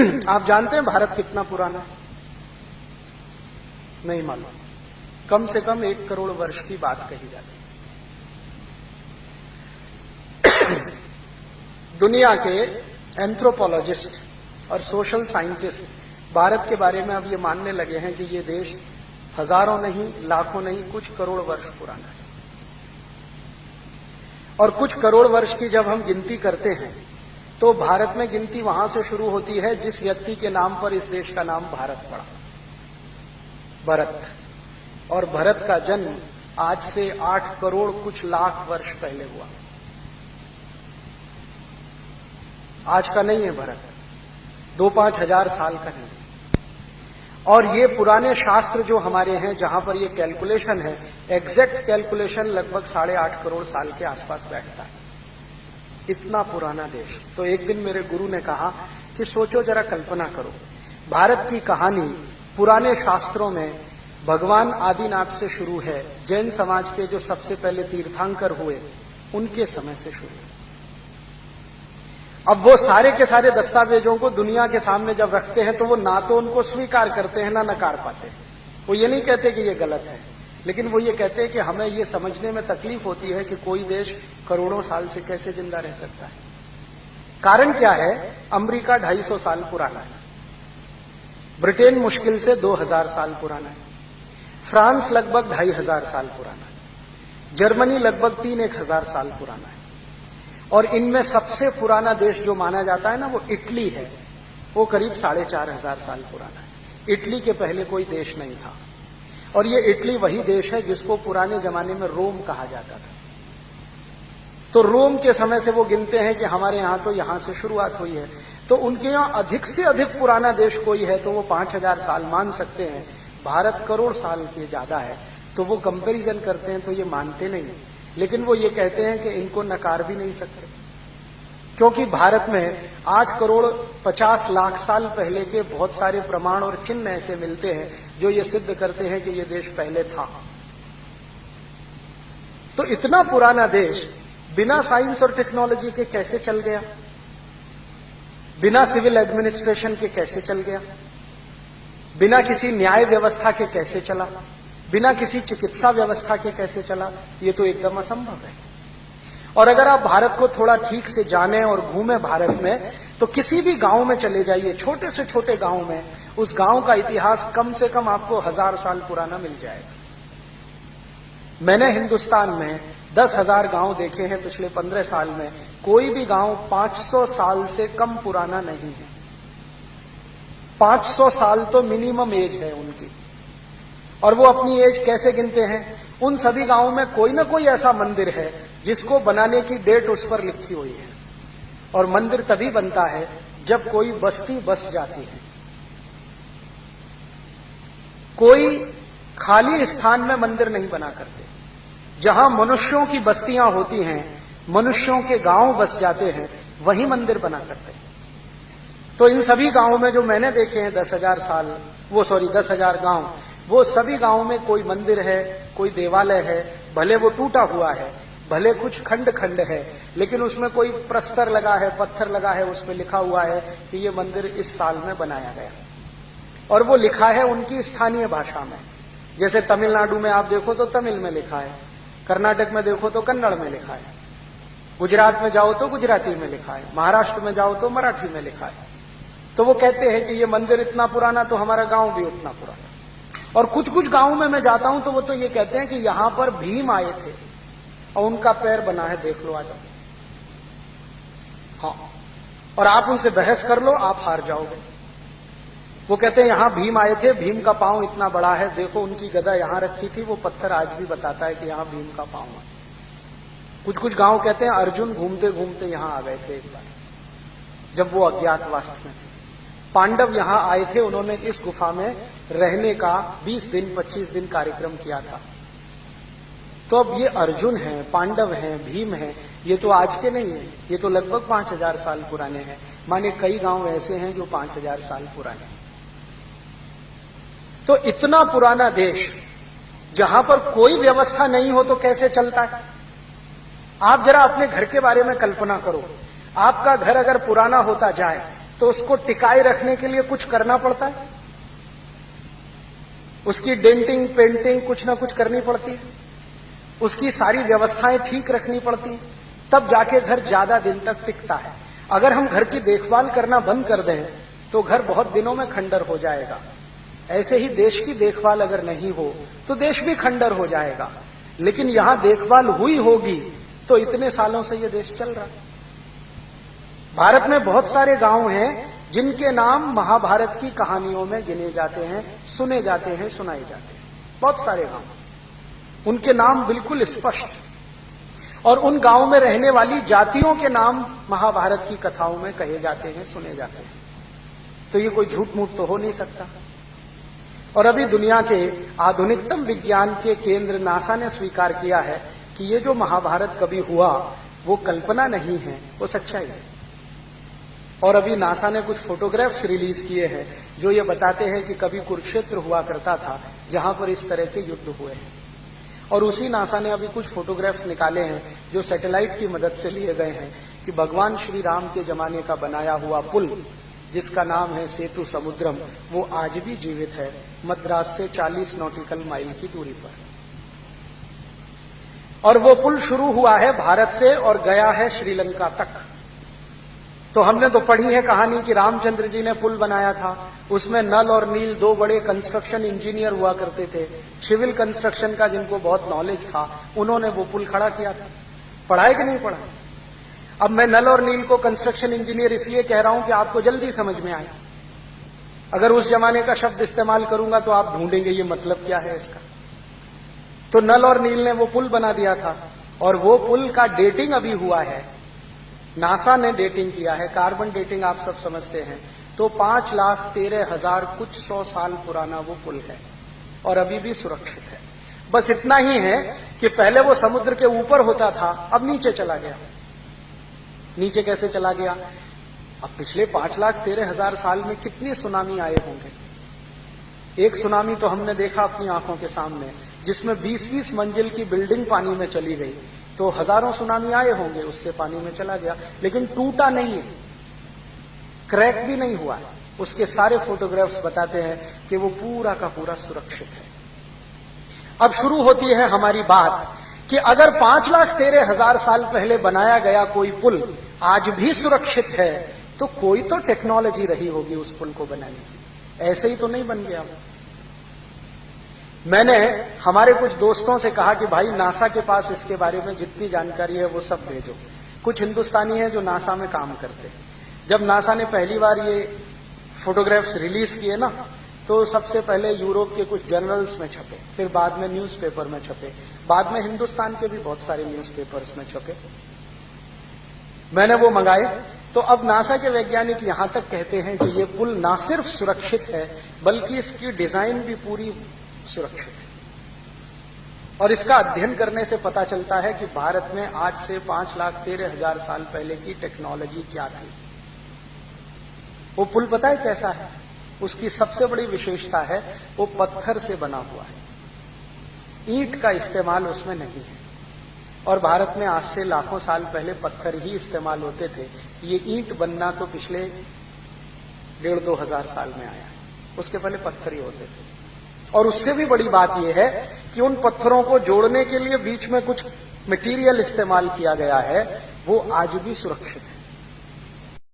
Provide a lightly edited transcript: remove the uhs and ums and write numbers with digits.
आप जानते हैं भारत कितना पुराना है? नहीं मालूम। कम से कम 1 करोड़ वर्ष की बात कही जाती है। दुनिया के एंथ्रोपोलॉजिस्ट और सोशल साइंटिस्ट भारत के बारे में अब ये मानने लगे हैं कि ये देश हजारों नहीं, लाखों नहीं, कुछ करोड़ वर्ष पुराना है। और कुछ करोड़ वर्ष की जब हम गिनती करते हैं तो भारत में गिनती वहां से शुरू होती है जिस व्यक्ति के नाम पर इस देश का नाम भारत पड़ा, भरत। और भरत का जन्म आज से 8 करोड़ कुछ लाख वर्ष पहले हुआ। आज का नहीं है भरत, 2-5 हजार साल का नहीं। और ये पुराने शास्त्र जो हमारे हैं, जहां पर ये कैलकुलेशन है, एग्जैक्ट कैलकुलेशन लगभग 8.5 करोड़ साल के आसपास बैठता है। इतना पुराना देश। तो एक दिन मेरे गुरु ने कहा कि सोचो जरा, कल्पना करो, भारत की कहानी पुराने शास्त्रों में भगवान आदिनाथ से शुरू है। जैन समाज के जो सबसे पहले तीर्थंकर हुए उनके समय से शुरू है। अब वो सारे के सारे दस्तावेजों को दुनिया के सामने जब रखते हैं तो वो ना तो उनको स्वीकार करते हैं ना नकार पाते हैं। वो ये नहीं कहते कि ये गलत है, लेकिन वो ये कहते हैं कि हमें ये समझने में तकलीफ होती है कि कोई देश करोड़ों साल से कैसे जिंदा रह सकता है। कारण क्या है? अमेरिका 250 साल पुराना है, ब्रिटेन मुश्किल से 2000 साल पुराना है, फ्रांस लगभग 2500 साल पुराना है, जर्मनी लगभग 3-1000 साल पुराना है। और इनमें सबसे पुराना देश जो माना जाता है ना, वो इटली है। वो करीब 4500 साल पुराना है। इटली के पहले कोई देश नहीं था। और ये इटली वही देश है जिसको पुराने जमाने में रोम कहा जाता था। तो रोम के समय से वो गिनते हैं कि हमारे यहां तो यहां से शुरुआत हुई है। तो उनके यहां अधिक से अधिक पुराना देश कोई है तो वो 5000 साल मान सकते हैं। भारत करोड़ साल के ज्यादा है, तो वो कंपैरिजन करते हैं तो ये मानते नहीं। लेकिन वो ये कहते हैं कि इनको नकार भी नहीं सकते, क्योंकि भारत में 8 करोड़ 50 लाख साल पहले के बहुत सारे प्रमाण और चिन्ह ऐसे मिलते हैं जो ये सिद्ध करते हैं कि ये देश पहले था। तो इतना पुराना देश बिना साइंस और टेक्नोलॉजी के कैसे चल गया? बिना सिविल एडमिनिस्ट्रेशन के कैसे चल गया? बिना किसी न्याय व्यवस्था के कैसे चला? बिना किसी चिकित्सा व्यवस्था के कैसे चला? ये तो एकदम असंभव है। और अगर आप भारत को थोड़ा ठीक से जाने और घूमें भारत में, तो किसी भी गांव में चले जाइए, छोटे से छोटे गांव में, उस गांव का इतिहास कम से कम आपको 1000 साल पुराना मिल जाएगा। मैंने हिंदुस्तान में 10,000 गांव देखे हैं पिछले 15 साल में। कोई भी गांव 500 साल से कम पुराना नहीं है। 500 साल तो मिनिमम एज है उनकी। और वो अपनी एज कैसे गिनते हैं? उन सभी गांवों में कोई ना कोई ऐसा मंदिर है जिसको बनाने की डेट उस पर लिखी हुई है। और मंदिर तभी बनता है जब कोई बस्ती बस जाती है। कोई खाली स्थान में मंदिर नहीं बना करते। जहां मनुष्यों की बस्तियां होती हैं, मनुष्यों के गांव बस जाते हैं, वहीं मंदिर बना करते हैं। तो इन सभी गांवों में जो मैंने देखे हैं 10,000 गांव, वो सभी गांवों में कोई मंदिर है, कोई देवालय है, भले वो टूटा हुआ है, भले कुछ खंड खंड है, लेकिन उसमें कोई प्रस्तर लगा है, पत्थर लगा है, उस पर लिखा हुआ है कि ये मंदिर इस साल में बनाया गया। और वो लिखा है उनकी स्थानीय भाषा में। जैसे तमिलनाडु में आप देखो तो तमिल में लिखा है, कर्नाटक में देखो तो कन्नड़ में लिखा है, गुजरात में जाओ तो गुजराती में लिखा है, महाराष्ट्र में जाओ तो मराठी में लिखा है। तो वो कहते हैं कि ये मंदिर इतना पुराना तो हमारा गांव भी उतना पुराना। और कुछ कुछ गांवों में मैं जाता हूं तो वो तो ये कहते हैं कि यहां पर भीम आए थे और उनका पैर बना है, देख लो आ जाओ। हाँ, और आप उनसे बहस कर लो, आप हार जाओगे। वो कहते हैं यहां भीम आए थे, भीम का पांव इतना बड़ा है, देखो उनकी गदा यहां रखी थी, वो पत्थर आज भी बताता है कि यहां भीम का पांव है। कुछ कुछ गांव कहते हैं अर्जुन घूमते घूमते यहां आ गए थे एक बार, जब वो अज्ञातवास में थे। पांडव यहां आए थे, उन्होंने इस गुफा में रहने का 20 दिन 25 दिन कार्यक्रम किया था। तो अब ये अर्जुन हैं, पांडव हैं, भीम हैं, ये तो आज के नहीं है, ये तो लगभग 5000 साल पुराने हैं। माने कई गांव ऐसे हैं जो 5000 साल पुराने हैं। तो इतना पुराना देश जहां पर कोई व्यवस्था नहीं हो तो कैसे चलता है? आप जरा अपने घर के बारे में कल्पना करो। आपका घर अगर पुराना होता जाए तो उसको टिकाए रखने के लिए कुछ करना पड़ता है, उसकी डेंटिंग पेंटिंग कुछ ना कुछ करनी पड़ती है, उसकी सारी व्यवस्थाएं ठीक रखनी पड़ती हैं, तब जाके घर ज्यादा दिन तक टिकता है। अगर हम घर की देखभाल करना बंद कर दें तो घर बहुत दिनों में खंडर हो जाएगा। ऐसे ही देश की देखभाल अगर नहीं हो तो देश भी खंडर हो जाएगा। लेकिन यहां देखभाल हुई होगी तो इतने सालों से यह देश चल रहा है। भारत में बहुत सारे गांव हैं जिनके नाम महाभारत की कहानियों में गिने जाते हैं, सुने जाते हैं, सुनाए जाते हैं। बहुत सारे गांव, उनके नाम बिल्कुल स्पष्ट, और उन गांव में रहने वाली जातियों के नाम महाभारत की कथाओं में कहे जाते हैं, सुने जाते हैं। तो ये कोई झूठ मूठ तो हो नहीं सकता। और अभी दुनिया के आधुनिकतम विज्ञान के केंद्र नासा ने स्वीकार किया है कि ये जो महाभारत कभी हुआ वो कल्पना नहीं है, वो सच्चाई है। और अभी नासा ने कुछ फोटोग्राफ्स रिलीज किए हैं जो ये बताते हैं कि कभी कुरुक्षेत्र हुआ करता था जहां पर इस तरह के युद्ध हुए हैं। और उसी नासा ने अभी कुछ फोटोग्राफ्स निकाले हैं जो सैटेलाइट की मदद से लिए गए हैं कि भगवान श्री राम के जमाने का बनाया हुआ पुल जिसका नाम है सेतु समुद्रम, वो आज भी जीवित है मद्रास से 40 नॉटिकल माइल की दूरी पर। और वो पुल शुरू हुआ है भारत से और गया है श्रीलंका तक। तो हमने तो पढ़ी है कहानी कि रामचंद्र जी ने पुल बनाया था, उसमें नल और नील दो बड़े कंस्ट्रक्शन इंजीनियर हुआ करते थे, सिविल कंस्ट्रक्शन का जिनको बहुत नॉलेज था, उन्होंने वो पुल खड़ा किया था। पढ़ा है कि नहीं पढ़ा? अब मैं नल और नील को कंस्ट्रक्शन इंजीनियर इसलिए कह रहा हूं कि आपको जल्दी समझ में आए। अगर उस जमाने का शब्द इस्तेमाल करूंगा तो आप ढूंढेंगे ये मतलब क्या है इसका। तो नल और नील ने वो पुल बना दिया था और वो पुल का डेटिंग अभी हुआ है, नासा ने डेटिंग किया है, कार्बन डेटिंग आप सब समझते हैं। तो 5,13,000 कुछ 100 साल पुराना वो पुल है और अभी भी सुरक्षित है। बस इतना ही है कि पहले वो समुद्र के ऊपर होता था, अब नीचे चला गया। नीचे कैसे चला गया? अब पिछले 5,13,000 साल में कितनी सुनामी आए होंगे। एक सुनामी तो हमने देखा अपनी आंखों के सामने जिसमें 20-20 मंजिल की बिल्डिंग पानी में चली गई। तो हजारों सुनामी आए होंगे, उससे पानी में चला गया, लेकिन टूटा नहीं है, क्रैक भी नहीं हुआ है। उसके सारे फोटोग्राफ्स बताते हैं कि वो पूरा का पूरा सुरक्षित है। अब शुरू होती है हमारी बात कि अगर 5,13,000 साल पहले बनाया गया कोई पुल आज भी सुरक्षित है तो कोई तो टेक्नोलॉजी रही होगी उस पुल को बनाने की। ऐसे ही तो नहीं बन गया। मैंने हमारे कुछ दोस्तों से कहा कि भाई नासा के पास इसके बारे में जितनी जानकारी है वो सब भेजो। कुछ हिंदुस्तानी हैं जो नासा में काम करते हैं। जब नासा ने पहली बार ये फोटोग्राफ्स रिलीज किए ना, तो सबसे पहले यूरोप के कुछ जर्नल्स में छपे, फिर बाद में न्यूज़पेपर में छपे, बाद में हिंदुस्तान के भी बहुत सारे न्यूज़पेपर्स में छपे। मैंने वो मंगाए। तो अब नासा के वैज्ञानिक यहां तक कहते हैं कि ये पुल ना सिर्फ सुरक्षित है बल्कि इसकी डिजाइन भी पूरी सुरक्षित है। और इसका अध्ययन करने से पता चलता है कि भारत में आज से 5,13,000 साल पहले की टेक्नोलॉजी क्या थी। वो पुल पता है कैसा है? उसकी सबसे बड़ी विशेषता है वो पत्थर से बना हुआ है, ईंट का इस्तेमाल उसमें नहीं है। और भारत में आज से लाखों साल पहले पत्थर ही इस्तेमाल होते थे। ये ईंट बनना तो पिछले 1,500-2 हजार साल में आया है, उसके पहले पत्थर ही होते थे। और उससे भी बड़ी बात यह है कि उन पत्थरों को जोड़ने के लिए बीच में कुछ मटेरियल इस्तेमाल किया गया है, वो आज भी सुरक्षित है।